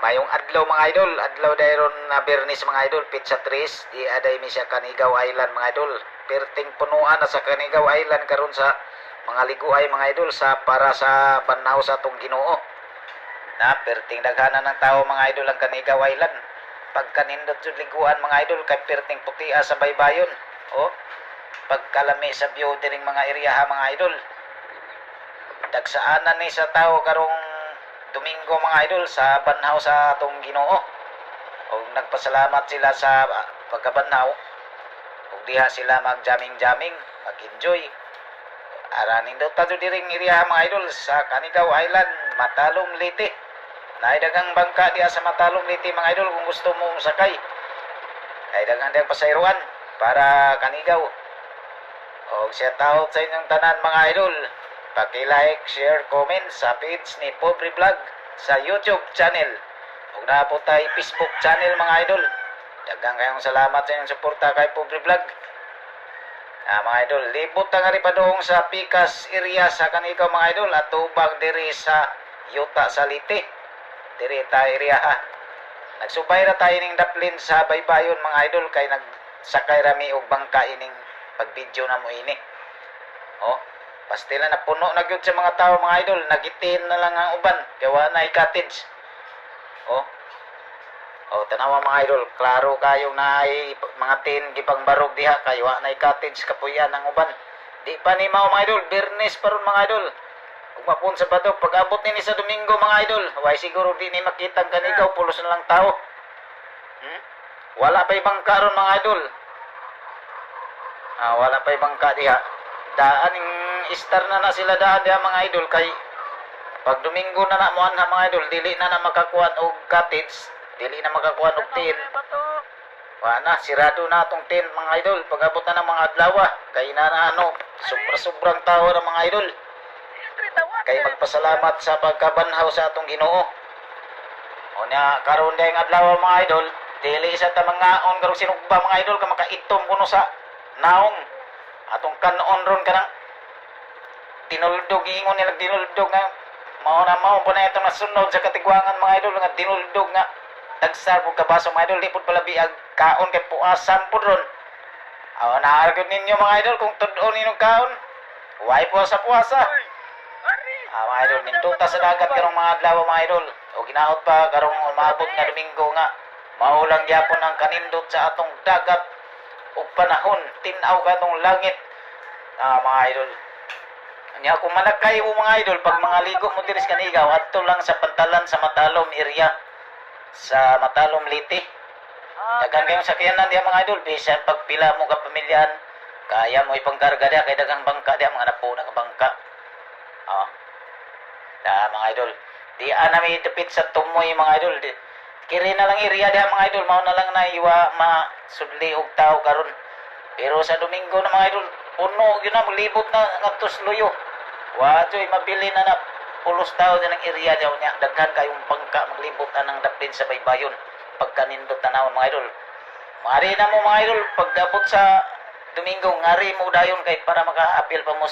Mayong adlaw mga idol, adlaw dayron na Bernis mga idol, pizza tres, di aday mi sa Canigao Island mga idol. Perting punuan na sa Canigao Island karon sa mga liguay mga idol sa para sa banhaw sa atong Ginoo. Na perting daghanan ng tao mga idol ang Canigao Island. Pagkanindot jud liguan mga idol kay perting putia sa baybayon. Oh, pagkalami sa view diring mga area mga idol. Dagsaanan ni sa tao karong Domingo mga idol sa banhaw sa atong Ginoo. O nagpasalamat sila sa pagkabanhaw. Ug diha sila mag-jamming-jamming, mag-enjoy. Aranin daw tayo diring iriya mga idol sa Canigao Island, Matalom Liti. Naidagang bangka diha sa Matalom Liti mga idol kung gusto mong sakay. Naidagang diyang pasayruan para Canigao. O shout out sa inyong tanan mga idol. Paki-like, share, comment sa page ni Pobre Vlog sa YouTube channel. Ug na po tayo Facebook channel mga idol. Daghang kayong salamat sa inyong suporta kay Pobre Vlog. Mga idol, libot na nga rin pa doong sa Picas area sa Canigao mga idol at tubag diri sa Yuta sa Liti. Diri ta area ha. Nagsubay ra tayo ning daplin sa baybayon mga idol kay nagsakay rami og bangka ining pag-video na mo ini. Oh, pastila na puno na gyud sa mga tao mga idol, nagitin na lang ang uban kay wa nay cottage. Oh. Oh, tanawa mga idol, klaro kayo na ay mga tin gipang barog diha kay wa nay cottage kapuyan ang uban. Di pa ni mao mga idol, Bernes paron mga idol. Ug mapun sa bato pag-abot nini sa Domingo mga idol, way siguro di ni makita ang Canigao, pulos na lang tao. Wala pa ibang karon mga idol. Wala pa ibang ka diha. Daan star na sila daan diha mga idol kay pag Domingo na na mo anha mga idol, dili na makakuan og cottage, dili na makakuan og tin. Wala na, sirado na atong tin mga idol pag abot na ng mga adlaw kay na sobrang tao na mga idol. Kay magpasalamat sa pagkabanhaw sa atong Ginoo. O nya karon dayang adlaw mga idol, dili sa tamangaon karong sinugba mga idol ka makaitom kuno sa naong atong kanon ron kanang dinuldog, ingon nila dinuldog nga mao po na itong nasunod sa katigwangan mga idol nga dinuldog nga tagsar po kabaso mga idol, di po pala biag kaon kay puasan po ron. Naargod ninyo mga idol kung tudon ninyong kaon way po sa puasa. Mga idol, ninduta sa dagat karong mga adlaw mga idol o ginaot pa karong umabot nga Domingo nga maulang gyapon ang kanindot sa atong dagat ug panahon, tinaw katong langit. Mga idol, nya kung manakay mo mga idol pag mga ligo mo diri sa Canigao adto lang sa pantalan sa Matalom area sa Matalom Liti. Daghang kayong sakyanan diha mga idol, bisan pagpila mo ka pamilyan kaya mo ipangkarga diha kay daghang bangka diha mga napo na bangka. Mga idol, di anami dapit sa tumoy mga idol. Kiri na lang area diha mga idol, mao na lang na iwa masudli og tao karon. Pero sa Domingo na mga idol, puno gyud na maglibot na ngadtos luyo. Wa joy mabili na pulos tao din ang area daw niya. Daghan kayong bangka maglibot anang daplin sa baybayon pagkanindot tanawon mga idol. Mari na mo mga idol pagdabot sa Domingo ngari mo dayon kay para maka-appeal pa mo